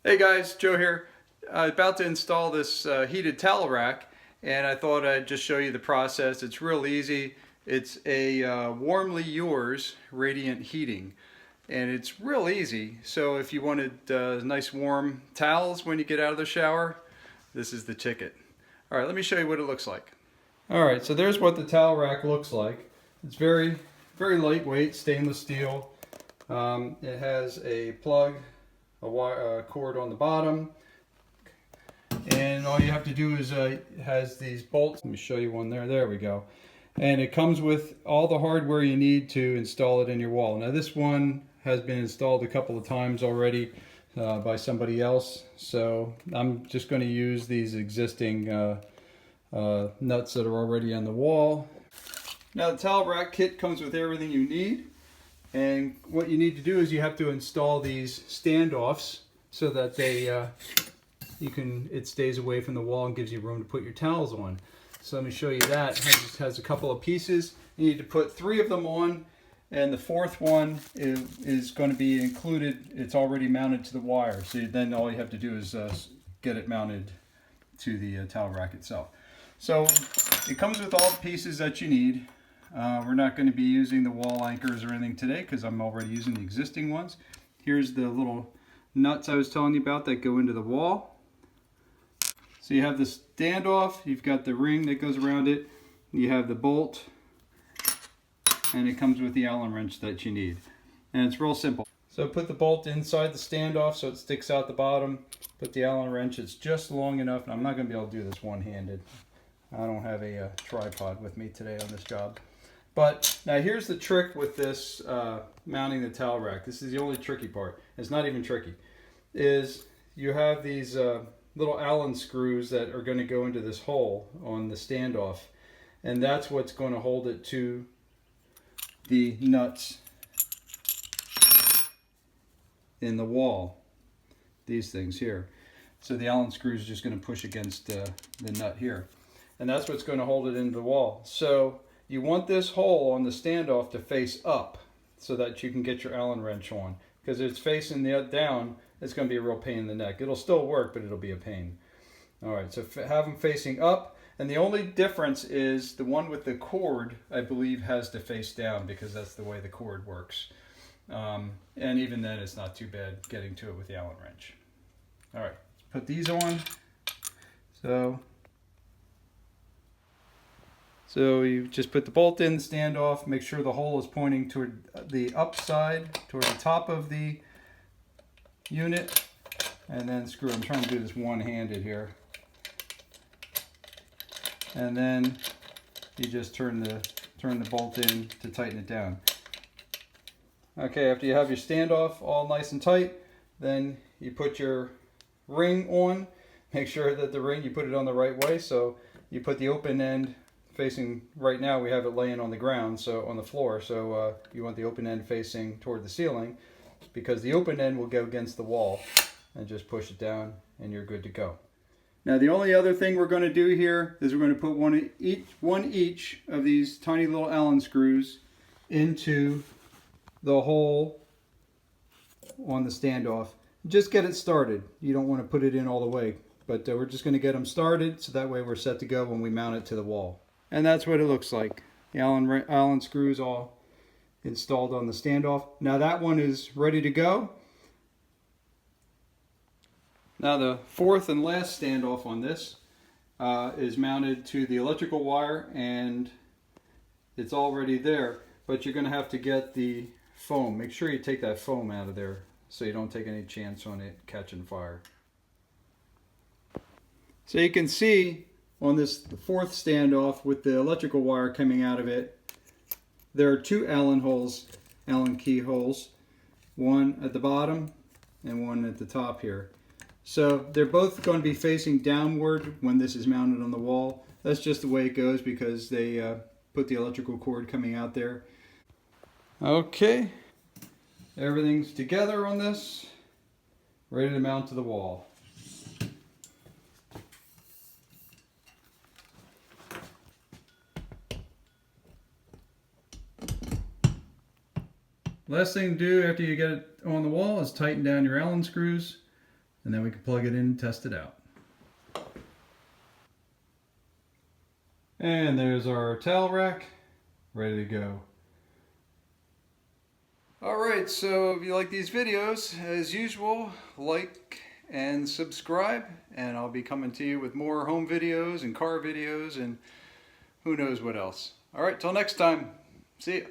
Hey guys, Joe here. About to install this heated towel rack, and I thought I'd just show you the process. It's real easy. It's a Warmly Yours radiant heating, and it's real easy. So if you wanted nice warm towels when you get out of the shower, this is the ticket. All right, let me show you what it looks like. All right, so there's what the towel rack looks like. It's very lightweight, stainless steel. It has a plug, a wire, cord on the bottom, and all you have to do is it has these bolts. Let me show you one there. There we go. And it comes with all the hardware you need to install it in your wall. Now this one has been installed a couple of times already by somebody else, so I'm just going to use these existing nuts that are already on the wall. Now the towel rack kit comes with everything you need. And what you need to do is you have to install these standoffs so that it stays away from the wall and gives you room to put your towels on. So let me show you that. It just has a couple of pieces. You need to put 3 of them on, and the 4th one is going to be included. It's already mounted to the wire. So then all you have to do is get it mounted to the towel rack itself. So it comes with all the pieces that you need. We're not going to be using the wall anchors or anything today because I'm already using the existing ones. Here's the little nuts I was telling you about that go into the wall. So you have the standoff, you've got the ring that goes around it, you have the bolt, and it comes with the Allen wrench that you need. And it's real simple. So put the bolt inside the standoff so it sticks out the bottom. Put the Allen wrench, it's just long enough, and I'm not going to be able to do this one-handed. I don't have a tripod with me today on this job. But now here's the trick with this mounting the towel rack. This is the only tricky part. It's not even tricky. Is you have these little Allen screws that are going to go into this hole on the standoff. And that's what's going to hold it to the nuts in the wall. These things here. So the Allen screw is just going to push against the nut here. And that's what's going to hold it into the wall. So you want this hole on the standoff to face up so that you can get your Allen wrench on. Because if it's facing down, it's going to be a real pain in the neck. It'll still work, but it'll be a pain. Alright, so have them facing up. And the only difference is the one with the cord, I believe, has to face down because that's the way the cord works. And even then, it's not too bad getting to it with the Allen wrench. Alright, let's put these on. So you just put the bolt in the standoff, make sure the hole is pointing toward the upside, toward the top of the unit, and then screw. I'm trying to do this one-handed here. And then you just turn the bolt in to tighten it down. Okay, after you have your standoff all nice and tight, then you put your ring on. Make sure that the ring, you put it on the right way. So you put the open end facing, right now we have it laying on the ground, so on the floor, so you want the open end facing toward the ceiling because the open end will go against the wall, and just push it down and you're good to go. Now the only other thing we're going to do here is we're going to put one each of these tiny little Allen screws into the hole on the standoff. Just get it started. You don't want to put it in all the way, but we're just going to get them started so that way we're set to go when we mount it to the wall. And that's what it looks like. The Allen screws all installed on the standoff. Now that one is ready to go. Now the 4th and last standoff on this is mounted to the electrical wire, and it's already there. But you're going to have to get the foam. Make sure you take that foam out of there so you don't take any chance on it catching fire. So you can see on the 4th standoff with the electrical wire coming out of it, there are 2 Allen key holes, one at the bottom and one at the top here. So they're both going to be facing downward when this is mounted on the wall. That's just the way it goes because they put the electrical cord coming out there. Okay, everything's together on this, ready to mount to the wall. Last thing to do after you get it on the wall is tighten down your Allen screws. and then we can plug it in and test it out. And there's our towel rack, ready to go. Alright, so if you like these videos, as usual, like and subscribe, and I'll be coming to you with more home videos and car videos and who knows what else. Alright, till next time, see ya.